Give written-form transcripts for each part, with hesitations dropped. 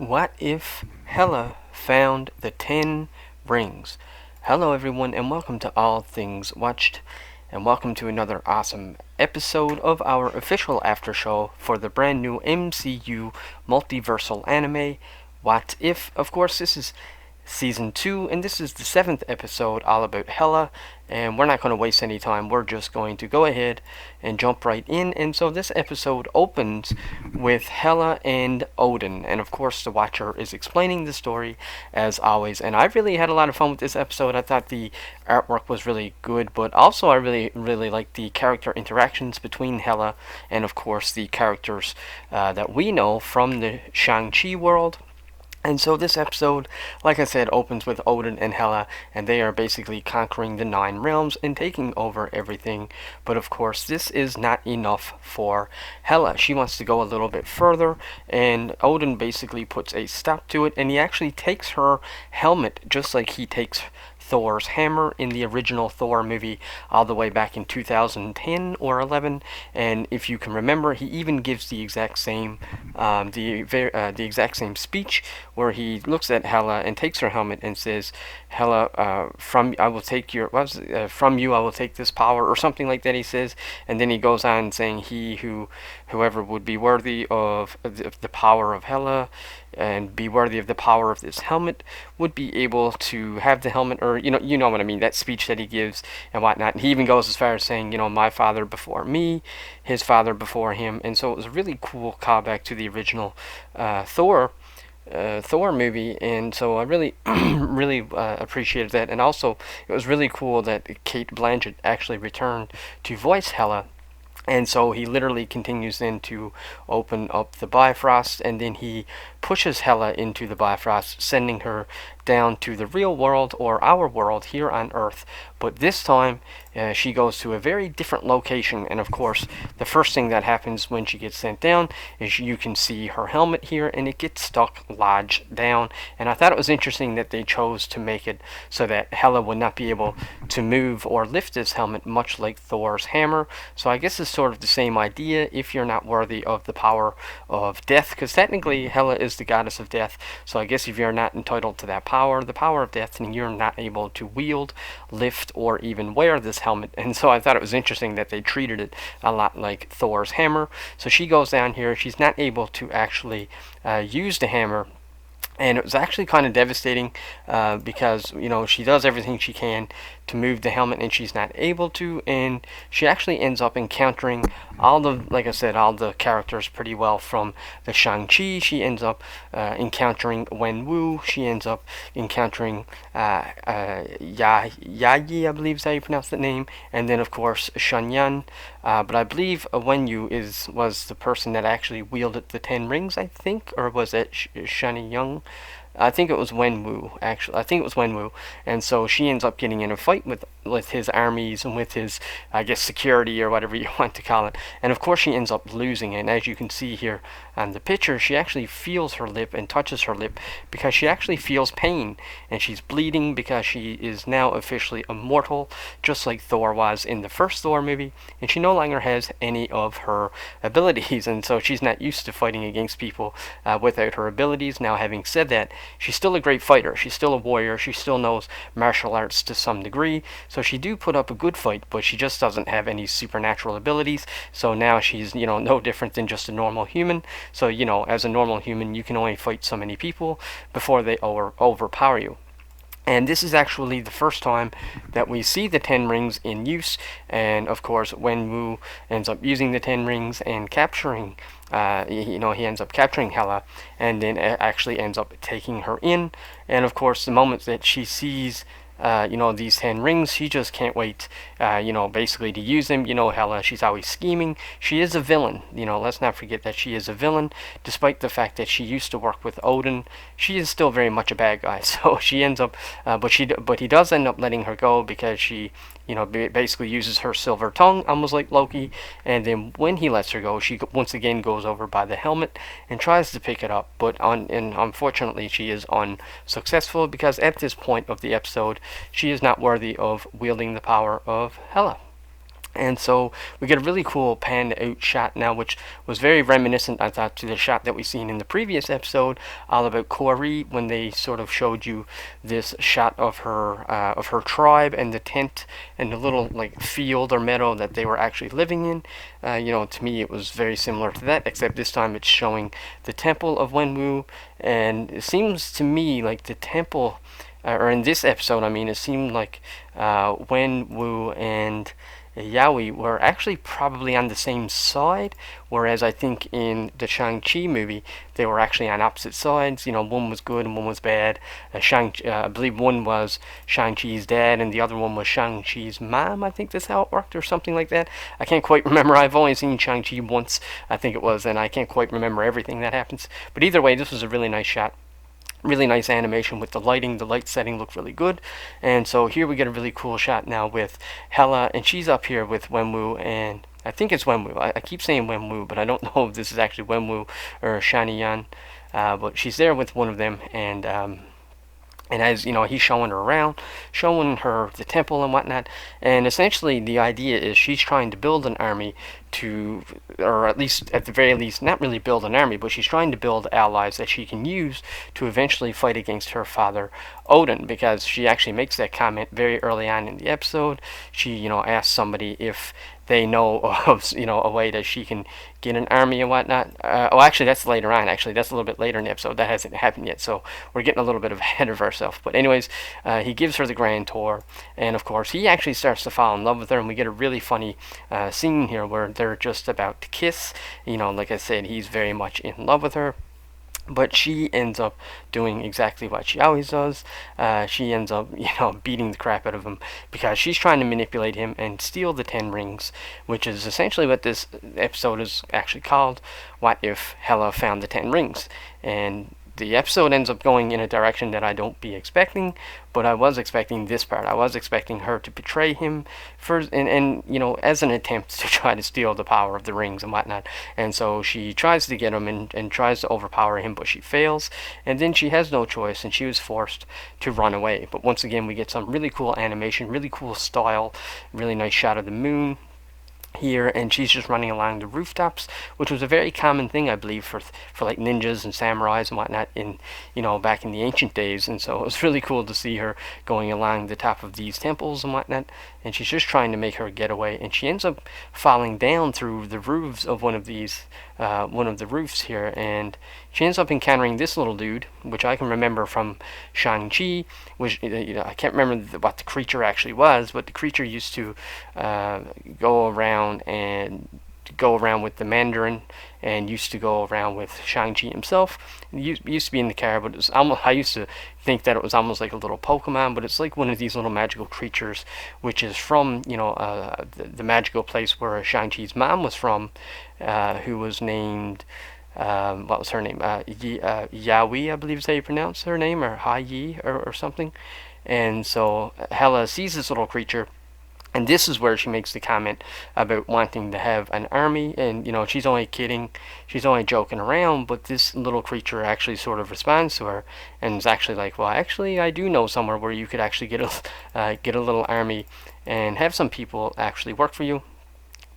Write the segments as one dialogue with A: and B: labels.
A: What if Hela found the 10 rings? Hello, everyone, and welcome to All Things Watched, and welcome to another awesome episode of our official after show for the brand new MCU multiversal anime. What if? Of course, this is season 2, and this is the 7th episode all about Hela, and we're not going to waste any time. We're just going to go ahead and jump right in. And so this episode opens with Hela and Odin, and of course the Watcher is explaining the story as always. And I really had a lot of fun with this episode. I thought the artwork was really good, but also I really liked the character interactions between Hela and of course the characters that we know from the Shang-Chi world. And so this episode, like I said, opens with Odin and Hela, and they are basically conquering the 9 realms and taking over everything. But of course, this is not enough for Hela. She wants to go a little bit further, and Odin basically puts a stop to it, and he actually takes her helmet, just like he takes Thor's hammer in the original Thor movie all the way back in 2010 or 11. And if you can remember, he even gives the exact same the exact same speech where he looks at Hela and takes her helmet and says, "Hela, from I will take your from you I will take this power," or something like that. He says, and then he goes on saying, "Whoever would be worthy of the power of Hela and be worthy of the power of this helmet would be able to have the helmet," or you know what I mean, that speech that he gives and whatnot. And he even goes as far as saying, "My father before me, his father before him." And so it was a really cool callback to the original Thor movie, and so I really really appreciated that. And also it was really cool that Kate Blanchett actually returned to voice Hela. And so he literally continues then to open up the Bifrost, and then he pushes Hela into the Bifrost, sending her down to the real world, or our world here on Earth. But this time, she goes to a very different location, and of course, the first thing that happens when she gets sent down is you can see her helmet here, and it gets stuck, lodged down. And I thought it was interesting that they chose to make it so that Hela would not be able to move or lift this helmet, much like Thor's hammer. So I guess it's sort of the same idea. If you're not worthy of the power of death, because technically Hela is the goddess of death, so I guess if you're not entitled to that power, the power of death, then you're not able to wield, lift, or even wear this helmet. And so I thought it was interesting that they treated it a lot like Thor's hammer. So she goes down here, she's not able to actually use the hammer. And it was actually kind of devastating because, she does everything she can to move the helmet and she's not able to. And she actually ends up encountering like I said, all the characters pretty well from the Shang-Chi. She ends up encountering Wenwu. She ends up encountering Yayi, I believe is how you pronounce that name. And then, of course, Shunyan. But I believe Wenyu was the person that actually wielded the 10 rings, I think. Or was it Shani Young? I think it was Wenwu, actually. I think it was Wenwu. And so she ends up getting in a fight with his armies and with his, I guess, security or whatever you want to call it. And of course she ends up losing. And as you can see here on the picture, she actually feels her lip and touches her lip because she actually feels pain. And she's bleeding because she is now officially immortal, just like Thor was in the first Thor movie. And she no longer has any of her abilities. And so she's not used to fighting against people without her abilities. Now, having said that, she's still a great fighter. She's still a warrior. She still knows martial arts to some degree. So she do put up a good fight, but she just doesn't have any supernatural abilities. So now she's, no different than just a normal human. So, as a normal human, you can only fight so many people before they overpower you. And this is actually the first time that we see the 10 rings in use. And of course, Wenwu ends up using the 10 rings and capturing, he ends up capturing Hela, and then actually ends up taking her in. And of course, the moment that she sees these 10 rings, she just can't wait, basically to use them. Hela, she's always scheming. She is a villain. Let's not forget that she is a villain. Despite the fact that she used to work with Odin, she is still very much a bad guy. So she ends up, but he does end up letting her go because she, basically uses her silver tongue, almost like Loki. And then when he lets her go, she once again goes over by the helmet and tries to pick it up. But unfortunately, she is unsuccessful because at this point of the episode, she is not worthy of wielding the power of Hela. And so we get a really cool pan out shot now, which was very reminiscent, I thought, to the shot that we seen in the previous episode, all about Corey, when they sort of showed you this shot of her tribe and the tent and the little like field or meadow that they were actually living in. To me, it was very similar to that, except this time it's showing the temple of Wenwu, and it seems to me like the temple, or in this episode, I mean, it seemed like Wenwu and Yaoi were actually probably on the same side, whereas I think in the Shang-Chi movie they were actually on opposite sides. One was good and one was bad. I believe one was Shang-Chi's dad and the other one was Shang-Chi's mom. I think that's how it worked, or something like that. I can't quite remember. I've only seen Shang-Chi once, I think it was, and I can't quite remember everything that happens. But either way, this was a really nice shot. Really nice animation with the lighting. The light setting looked really good. And so here we get a really cool shot now with Hela, and she's up here with Wenwu, and I think it's Wenwu. I keep saying Wenwu, but I don't know if this is actually Wenwu or Shaniyan. But she's there with one of them, and as he's showing her around, showing her the temple and whatnot. And essentially the idea is she's trying to build an army to, or at the very least, not really build an army, but she's trying to build allies that she can use to eventually fight against her father Odin, because she actually makes that comment very early on in the episode. She asks somebody if they know of a way that she can get an army and whatnot. Actually, that's later on. Actually, that's a little bit later in the episode. That hasn't happened yet, so we're getting a little bit ahead of ourselves. But anyways, he gives her the grand tour, and of course, he actually starts to fall in love with her, and we get a really funny scene here where they're just about to kiss. Like I said, he's very much in love with her. But she ends up doing exactly what she always does. She ends up, beating the crap out of him because she's trying to manipulate him and steal the 10 rings, which is essentially what this episode is actually called. What if Hela found the 10 rings? And the episode ends up going in a direction that I don't be expecting, but I was expecting this part. I was expecting her to betray him first, and as an attempt to try to steal the power of the rings and whatnot. And so she tries to get him and tries to overpower him, but she fails, and then she has no choice, and she was forced to run away. But once again, we get some really cool animation, really cool style, really nice shot of the moon here, and she's just running along the rooftops, which was a very common thing, I believe, for like ninjas and samurais and whatnot in back in the ancient days. And so it was really cool to see her going along the top of these temples and whatnot, and she's just trying to make her getaway, and she ends up falling down through the roofs of one of the roofs here, and she ends up encountering this little dude, which I can remember from Shang-Chi, which I can't remember what the creature actually was, but the creature used to go around with the Mandarin, and used to go around with Shang-Chi himself. It used to be in the car, but I used to think that it was almost like a little Pokemon, but it's like one of these little magical creatures, which is from the magical place where Shang-Chi's mom was from, who was named. What was her name? Yaoi, I believe is how you pronounce her name, or Hai Yi, or something. And so Hela sees this little creature, and this is where she makes the comment about wanting to have an army, and she's only kidding, she's only joking around, but this little creature actually sort of responds to her, and is actually like, well, actually, I do know somewhere where you could actually get a little army and have some people actually work for you.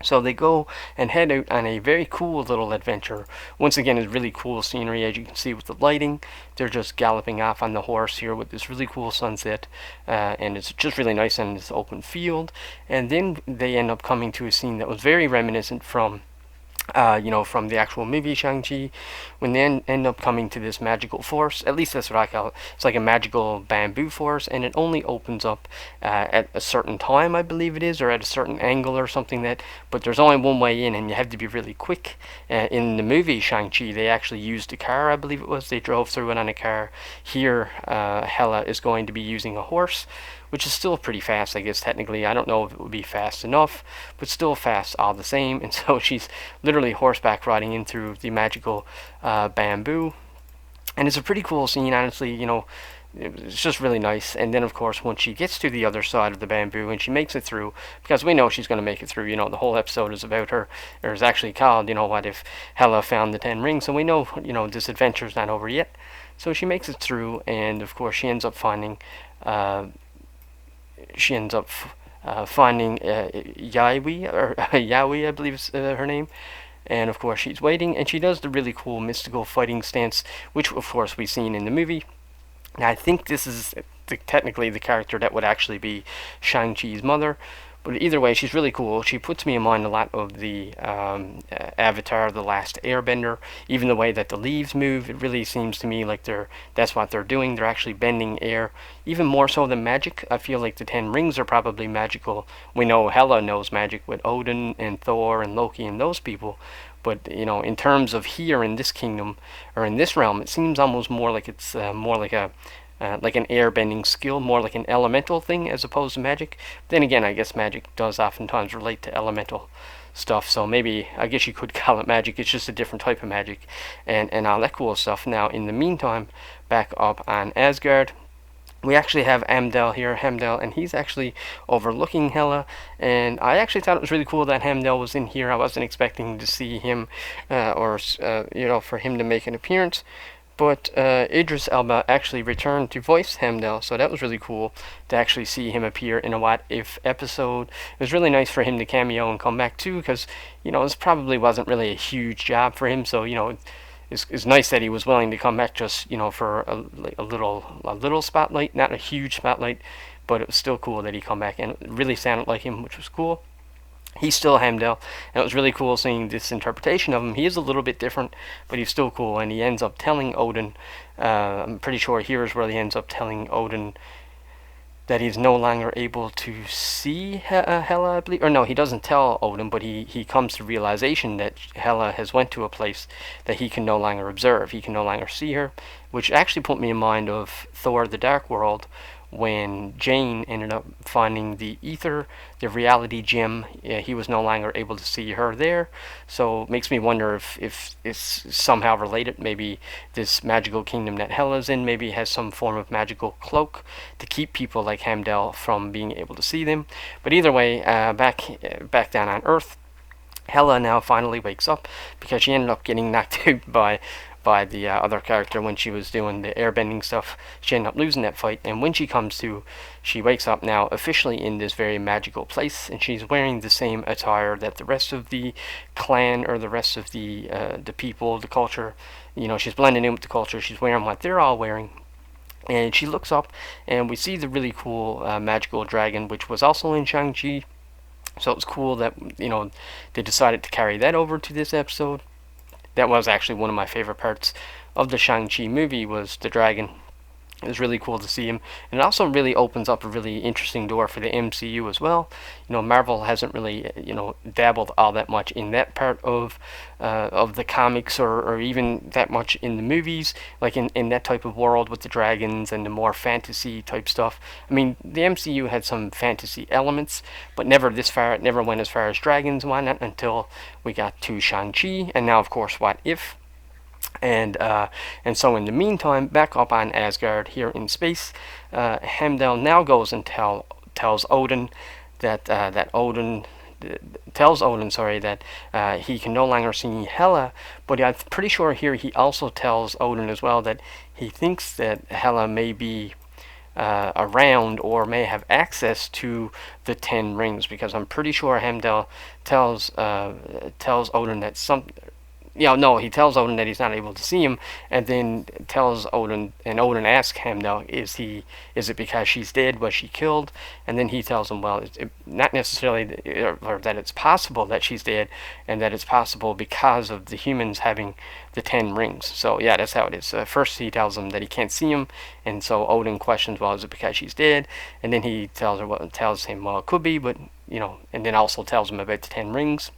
A: So they go and head out on a very cool little adventure. Once again, it's really cool scenery, as you can see with the lighting. They're just galloping off on the horse here with this really cool sunset, and it's just really nice in this open field. And then they end up coming to a scene that was very reminiscent from from the actual movie Shang-Chi, when they end up coming to this magical forest. At least that's what I call it. It's like a magical bamboo forest, and it only opens up at a certain time, I believe it is, or at a certain angle or something but there's only one way in, and you have to be really quick. In the movie Shang-Chi, they actually used a car, I believe it was. They drove through it on a car. Here, Hela is going to be using a horse, which is still pretty fast, I guess, technically. I don't know if it would be fast enough, but still fast all the same. And so she's literally horseback riding in through the magical bamboo. And it's a pretty cool scene, honestly. It's just really nice. And then, of course, once she gets to the other side of the bamboo and she makes it through, because we know she's going to make it through, the whole episode is about her, or is actually called, what if Hela found the 10 rings? So we know, this adventure's not over yet. So she makes it through, and of course she ends up finding finding Yaoi, or Yaoi, I believe is her name. And of course, she's waiting, and she does the really cool mystical fighting stance, which of course we've seen in the movie. Now, I think this is technically the character that would actually be Shang-Chi's mother. But either way, she's really cool. She puts me in mind a lot of the Avatar, The Last Airbender. Even the way that the leaves move, it really seems to me like that's what they're doing. They're actually bending air, even more so than magic. I feel like the Ten Rings are probably magical. We know Hela knows magic with Odin and Thor and Loki and those people. But in terms of here in this kingdom or in this realm, it seems almost more like it's more like an airbending skill, more like an elemental thing as opposed to magic. Then again, I guess magic does oftentimes relate to elemental stuff, so maybe I guess you could call it magic. It's just a different type of magic, and all that cool stuff. Now, in the meantime, back up on Asgard, we actually have Amdel here, Hamdel, and he's actually overlooking Hela. And I actually thought it was really cool that Hamdel was in here. I wasn't expecting to see him, or for him to make an appearance. But Idris Elba actually returned to voice Hamdel, so that was really cool to actually see him appear in a What If episode. It was really nice for him to cameo and come back too, because this probably wasn't really a huge job for him. So it's nice that he was willing to come back just for a little spotlight, not a huge spotlight, but it was still cool that he come back, and it really sounded like him, which was cool. He's still Hamdel, and it was really cool seeing this interpretation of him. He is a little bit different, but he's still cool, and he ends up telling Odin, I'm pretty sure here's where he ends up telling Odin that he's no longer able to see Hela, I believe. Or no, he doesn't tell Odin, but he comes to realization that Hela has went to a place that he can no longer observe. He can no longer see her, which actually put me in mind of Thor: The Dark World, when Jane ended up finding the ether, the reality gem. He was no longer able to see her there, so it makes me wonder if it's somehow related. Maybe this magical kingdom that Hela's in maybe has some form of magical cloak to keep people like Hamdel from being able to see them. But either way, back down on Earth, Hela now finally wakes up because she ended up getting knocked out by the other character when she was doing the airbending stuff. She ended up losing that fight, and when she comes to, she wakes up now officially in this very magical place, and she's wearing the same attire that the rest of the clan, or the rest of the people, the culture, she's blending in with the culture. She's wearing what they're all wearing. And she looks up, and we see the really cool magical dragon, which was also in Shang-Chi. So it's cool that they decided to carry that over to this episode. That was actually one of my favorite parts of the Shang-Chi movie, was the dragon. It was really cool to see him, and it also really opens up a really interesting door for the MCU as well. Marvel hasn't really dabbled all that much in that part of the comics, or even that much in the movies, like in that type of world with the dragons and the more fantasy type stuff. I mean, the MCU had some fantasy elements, but never this far. It never went as far as dragons went until we got to Shang-Chi, and now of course What If. And so in the meantime, back up on Asgard here in space, Heimdall now goes and tells Odin that Odin tells Odin, that he can no longer see Hela, but I'm pretty sure here he also tells Odin as well that he thinks that Hela may be around, or may have access to the Ten Rings, because I'm pretty sure Heimdall tells Odin that he tells Odin that he's not able to see him, and then tells Odin, and Odin asks him, is it because she's dead? Was she killed? And then he tells him, well, not necessarily, or that it's possible that she's dead, and that it's possible because of the humans having the Ten Rings. So yeah, that's how it is. First he tells him that he can't see him, and so Odin questions, well, is it because she's dead? And then he tells him, well, it could be, but and then also tells him about the Ten Rings.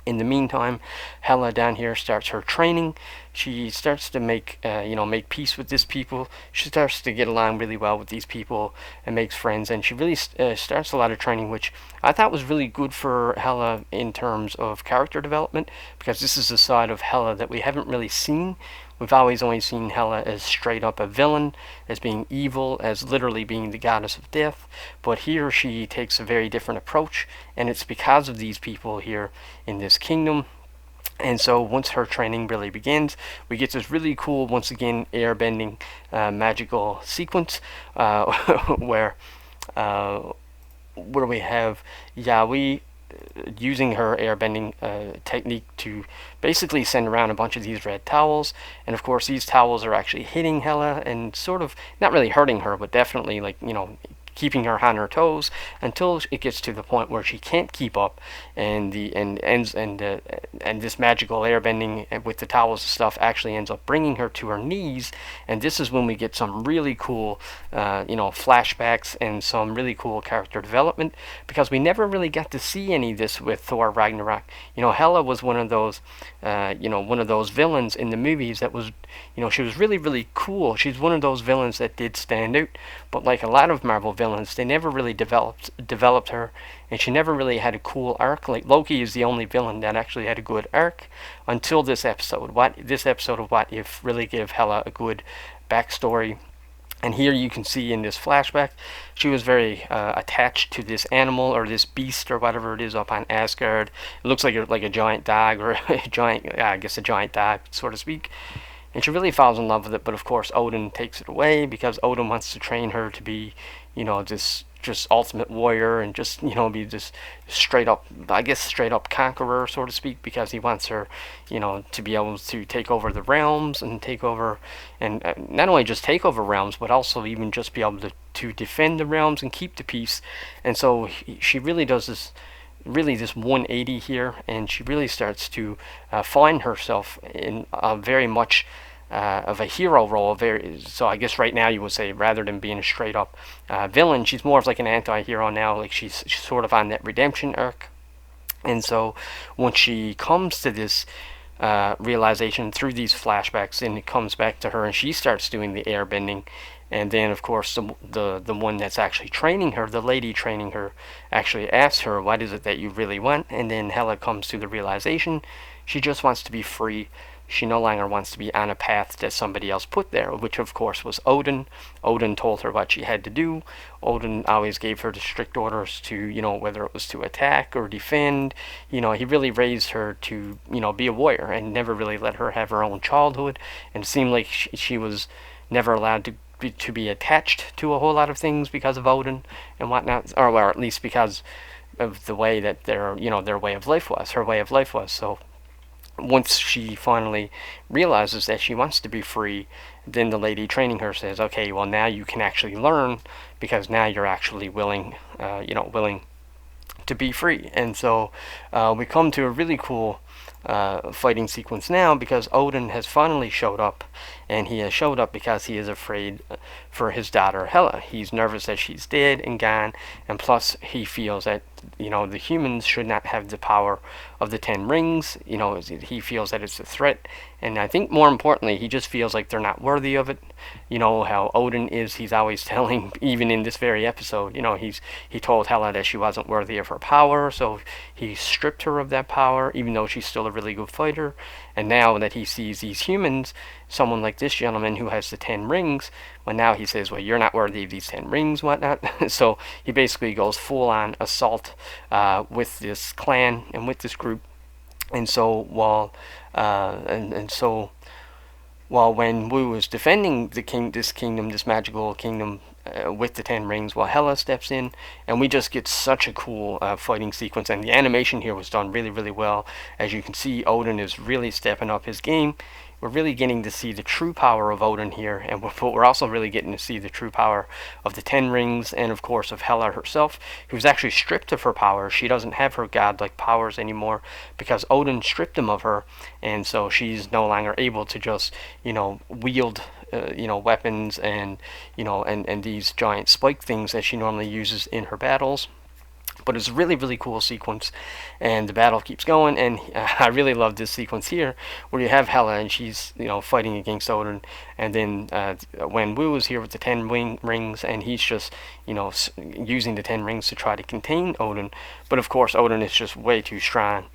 A: In the meantime, Hela down here starts her training. She starts to make peace with these people. She starts to get along really well with these people and makes friends. And she really starts a lot of training, which I thought was really good for Hela in terms of character development, because this is a side of Hela that we haven't really seen. We've always only seen Hela as straight up a villain, as being evil, as literally being the goddess of death. But here she takes a very different approach, and it's because of these people here in this kingdom. And so once her training really begins, we get this really cool, once again, airbending magical sequence where where we have Yaoi using her airbending technique to basically send around a bunch of these red towels. And of course, these towels are actually hitting Hela and sort of not really hurting her, but definitely, like, keeping her on her toes until it gets to the point where she can't keep up, and the and ends and this magical airbending with the towels and stuff actually ends up bringing her to her knees. And this is when we get some really cool flashbacks and some really cool character development, because we never really got to see any of this with Thor Ragnarok. Hela was one of those villains in the movies that was, she was really, really cool. She's one of those villains that did stand out, but like a lot of Marvel villains, they never really developed her, and she never really had a cool arc. Like Loki is the only villain that actually had a good arc until this episode. This episode of What If really gave Hela a good backstory. And here you can see in this flashback, she was very attached to this animal or this beast or whatever it is up on Asgard. It looks like a giant dog, or a giant dog, so to speak. And she really falls in love with it, but of course Odin takes it away because Odin wants to train her to be, this just ultimate warrior, and just, be this straight up conqueror, so to speak, because he wants her, to be able to take over the realms and take over, and not only just take over realms, but also even just be able to defend the realms and keep the peace. And so she really does this 180 here, and she really starts to find herself in a very much of a hero role. So I guess right now you would say, rather than being a straight up villain, she's more of like an anti-hero now. Like she's sort of on that redemption arc. And so once she comes to this realization through these flashbacks, and it comes back to her, and she starts doing the airbending. And then, of course, the one that's actually training her, the lady training her, actually asks her, "What is it that you really want?" And then Hela comes to the realization she just wants to be free. She no longer wants to be on a path that somebody else put there, which of course was Odin. Odin told her what she had to do. Odin always gave her the strict orders to, whether it was to attack or defend. He really raised her to, be a warrior, and never really let her have her own childhood. And it seemed like she was never allowed to be attached to a whole lot of things because of Odin and whatnot, or at least because of the way that their way of life was, her way of life was. So once she finally realizes that she wants to be free, then the lady training her says, "Okay, well now you can actually learn, because now you're actually willing to be free." And so we come to a really cool fighting sequence now, because Odin has finally showed up, and he has showed up because he is afraid for his daughter Hela. He's nervous that she's dead and gone, and plus he feels that the humans should not have the power of the 10 rings. He feels that it's a threat, and I think more importantly, he just feels like they're not worthy of it. How Odin is, he's always telling, even in this very episode, he told Hela that she wasn't worthy of her power, so he stripped her of that power, even though she's still a really good fighter. And now that he sees these humans, someone like this gentleman who has the 10 rings, well, now he says, well, you're not worthy of these 10 rings, whatnot. So he basically goes full on assault with this clan and with this group. And so while when Wu is defending this magical kingdom with the 10 rings, while Hela steps in, and we just get such a cool fighting sequence. And the animation here was done really, really well. As you can see, Odin is really stepping up his game. We're really getting to see the true power of Odin here, and we're also really getting to see the true power of the 10 rings, and of course of Hela herself, who's actually stripped of her power. She doesn't have her godlike powers anymore because Odin stripped them of her, and so she's no longer able to just, wield weapons and these giant spike things that she normally uses in her battles. But it's a really, really cool sequence, and the battle keeps going, and I really love this sequence here, where you have Hela, and she's, fighting against Odin, and then when Wu is here with the 10 rings, and he's just, using the 10 rings to try to contain Odin, but of course Odin is just way too strong,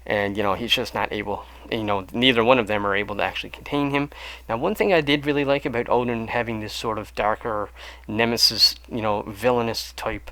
A: and he's just not able, neither one of them are able to actually contain him. Now, one thing I did really like about Odin having this sort of darker nemesis, villainous type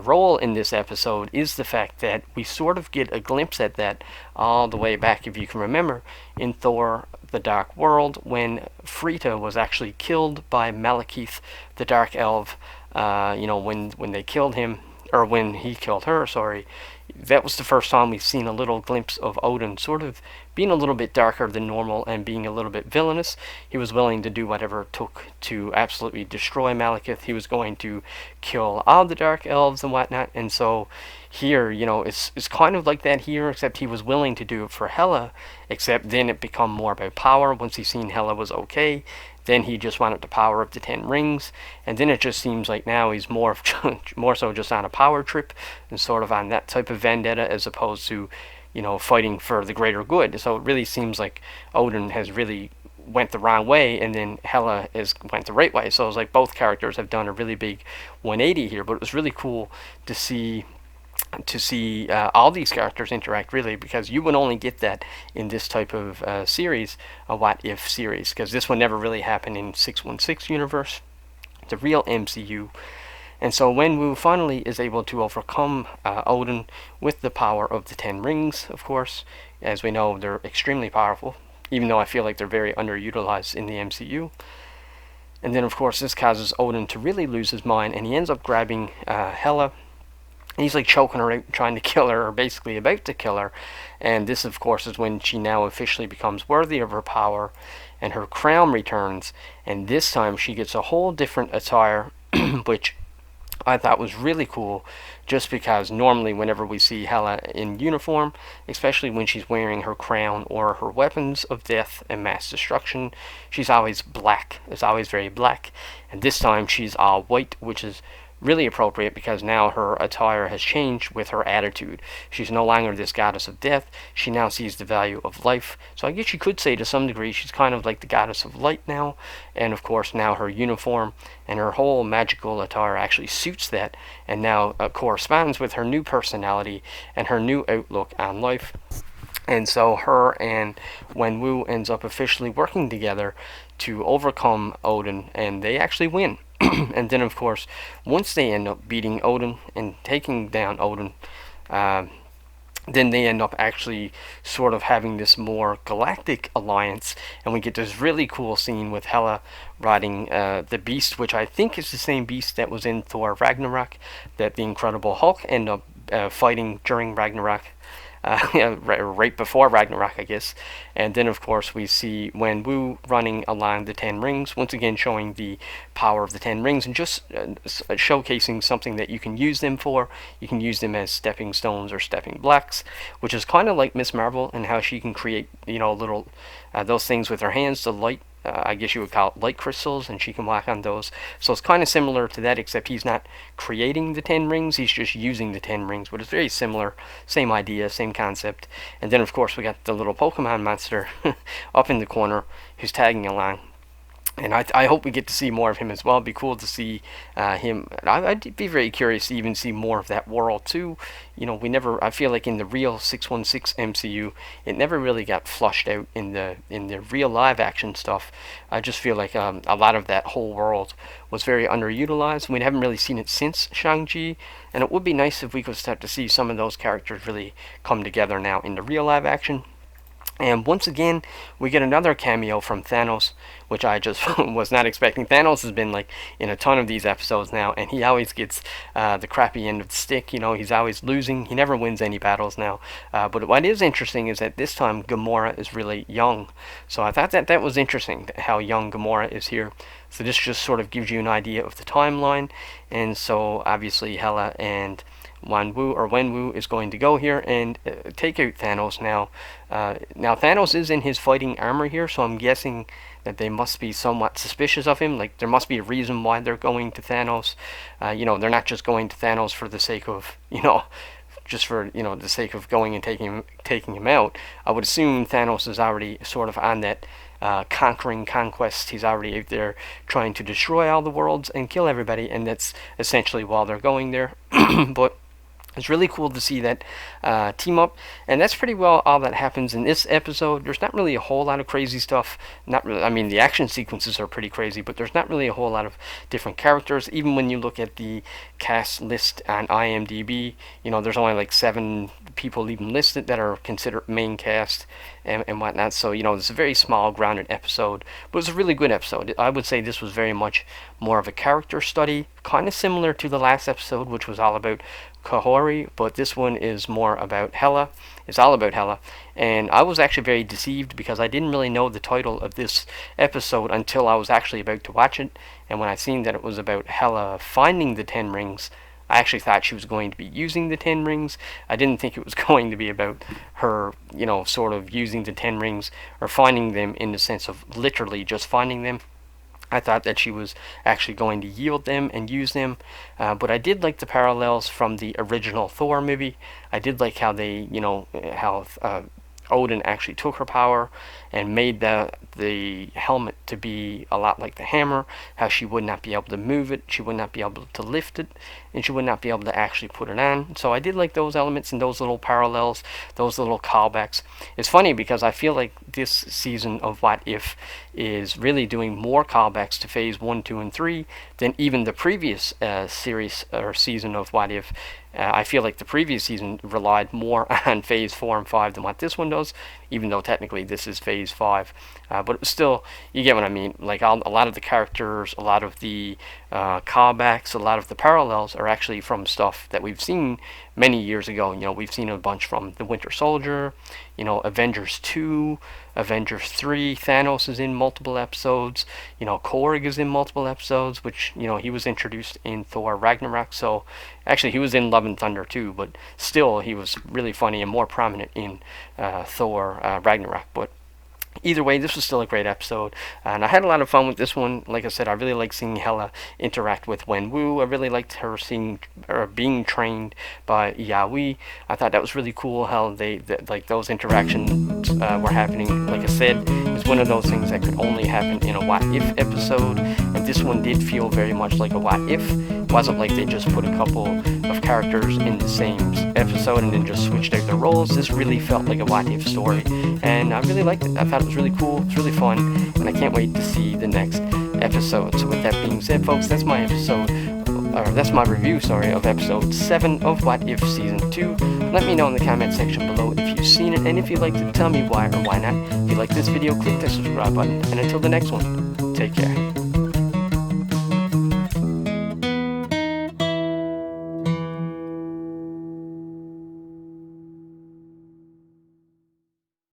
A: role in this episode is the fact that we sort of get a glimpse at that all the way back, if you can remember, in Thor the Dark World, when Freyja was actually killed by Malekith the Dark Elf. When they killed him, or when he killed her, sorry, that was the first time we've seen a little glimpse of Odin sort of being a little bit darker than normal and being a little bit villainous. He was willing to do whatever it took to absolutely destroy Malekith. He was going to kill all the Dark Elves and whatnot. And so here, it's kind of like that here, except he was willing to do it for Hela, except then it become more about power. Once he seen Hela was okay, then he just wanted the power of the Ten Rings, and then it just seems like now he's more more so just on a power trip and sort of on that type of vendetta as opposed to, fighting for the greater good. So it really seems like Odin has really went the wrong way, and then Hela is went the right way. So it's like both characters have done a really big 180 here. But it was really cool to see all these characters interact, really, because you would only get that in this type of series, a what if series, because this one never really happened in 616 universe, the real MCU. And so Wenwu finally is able to overcome Odin with the power of the Ten Rings. Of course, as we know, they're extremely powerful, even though I feel like they're very underutilized in the MCU. And then of course this causes Odin to really lose his mind, and he ends up grabbing Hela. He's like choking her out, trying to kill her, or basically about to kill her. And this, of course, is when she now officially becomes worthy of her power, and her crown returns. And this time she gets a whole different attire, which I thought was really cool, just because normally whenever we see Hela in uniform, especially when she's wearing her crown or her weapons of death and mass destruction, she's always black. It's always very black. And this time she's all white, which is really appropriate because now her attire has changed with her attitude. She's no longer this goddess of death. She now sees the value of life. So I guess you could say to some degree she's kind of like the goddess of light now. And of course now her uniform and her whole magical attire actually suits that, and now corresponds with her new personality and her new outlook on life. And so her and Wenwu ends up officially working together to overcome Odin, and they actually win. And then, of course, once they end up beating Odin and taking down Odin, then they end up actually sort of having this more galactic alliance, and we get this really cool scene with Hela riding the beast, which I think is the same beast that was in Thor Ragnarok, that the Incredible Hulk ended up fighting during Ragnarok. Right before Ragnarok, I guess. And then, of course, we see Wenwu running along the Ten Rings, once again showing the power of the Ten Rings and just showcasing something that you can use them for. You can use them as stepping stones or stepping blocks, which is kind of like Miss Marvel and how she can create, little those things with her hands to light. I guess you would call it light crystals, and she can walk on those. So it's kind of similar to that, except he's not creating the Ten Rings, he's just using the Ten Rings, but it's very similar, same idea, same concept. And then of course we got the little Pokemon monster up in the corner who's tagging along. And I hope we get to see more of him as well. It'd be cool to see him. I'd be very curious to even see more of that world too. I feel like in the real 616 MCU, it never really got flushed out in the real live action stuff. I just feel like a lot of that whole world was very underutilized. We haven't really seen it since Shang-Chi, and it would be nice if we could start to see some of those characters really come together now in the real live action. And once again, we get another cameo from Thanos, which I just was not expecting. Thanos has been like in a ton of these episodes now, and he always gets the crappy end of the stick. He's always losing. He never wins any battles now. But what is interesting is that this time Gamora is really young. So I thought that was interesting, how young Gamora is here. So this just sort of gives you an idea of the timeline. And so obviously Hela and Wenwu is going to go here and take out Thanos now. Now Thanos is in his fighting armor here, so I'm guessing that they must be somewhat suspicious of him. Like there must be a reason why they're going to Thanos. They're not just going to Thanos for the sake of just for the sake of going and taking him out. I would assume Thanos is already sort of on that conquering conquest. He's already out there trying to destroy all the worlds and kill everybody, and that's essentially why they're going there. But it's really cool to see that team up, and that's pretty well all that happens in this episode. There's not really a whole lot of crazy stuff. Not really. I mean, the action sequences are pretty crazy, but there's not really a whole lot of different characters. Even when you look at the cast list on IMDb, there's only like 7 people even listed that are considered main cast and whatnot. So, it's a very small, grounded episode, but it was a really good episode. I would say this was very much more of a character study, kind of similar to the last episode, which was all about Kahori, but this one is more about Hela. It's all about Hela, and I was actually very deceived because I didn't really know the title of this episode until I was actually about to watch it, and when I seen that it was about Hela finding the 10 rings, I actually thought she was going to be using the 10 rings. I didn't think it was going to be about her, sort of using the 10 rings or finding them in the sense of literally just finding them. I thought that she was actually going to yield them and use them, but I did like the parallels from the original Thor movie. I did like how they, how Odin actually took her power and made the helmet to be a lot like the hammer, how she would not be able to move it, she would not be able to lift it, and she would not be able to actually put it on. So I did like those elements and those little parallels, those little callbacks. It's funny because I feel like this season of What If is really doing more callbacks to phase 1, 2, and 3 than even the previous series or season of What If. I feel like the previous season relied more on phase 4 and 5 than what this one does, even though technically this is phase 5. But it was still, you get what I mean. Like a lot of the characters, a lot of the callbacks, a lot of the parallels are actually from stuff that we've seen many years ago. We've seen a bunch from The Winter Soldier, Avengers 2, Avengers 3, Thanos is in multiple episodes, Korg is in multiple episodes, which, he was introduced in Thor Ragnarok, so actually he was in Love and Thunder too, but still he was really funny and more prominent in Thor Ragnarok. But either way, this was still a great episode, and I had a lot of fun with this one. Like I said, I really liked seeing Hela interact with Wenwu. I really liked her being trained by Yaoi. I thought that was really cool how like those interactions were happening. Like I said, it's one of those things that could only happen in a What If episode, and this one did feel very much like a What If. It wasn't like they just put a couple of characters in the same episode and then just switched out their roles. This really felt like a What If story, and I really liked it. I thought it was really cool, it's really fun, and I can't wait to see the next episode. So with that being said, folks, that's my review, of episode 7 of What If Season 2. Let me know in the comment section below if you've seen it, and if you'd like to tell me why or why not. If you like this video, click the subscribe button, and until the next one, take care.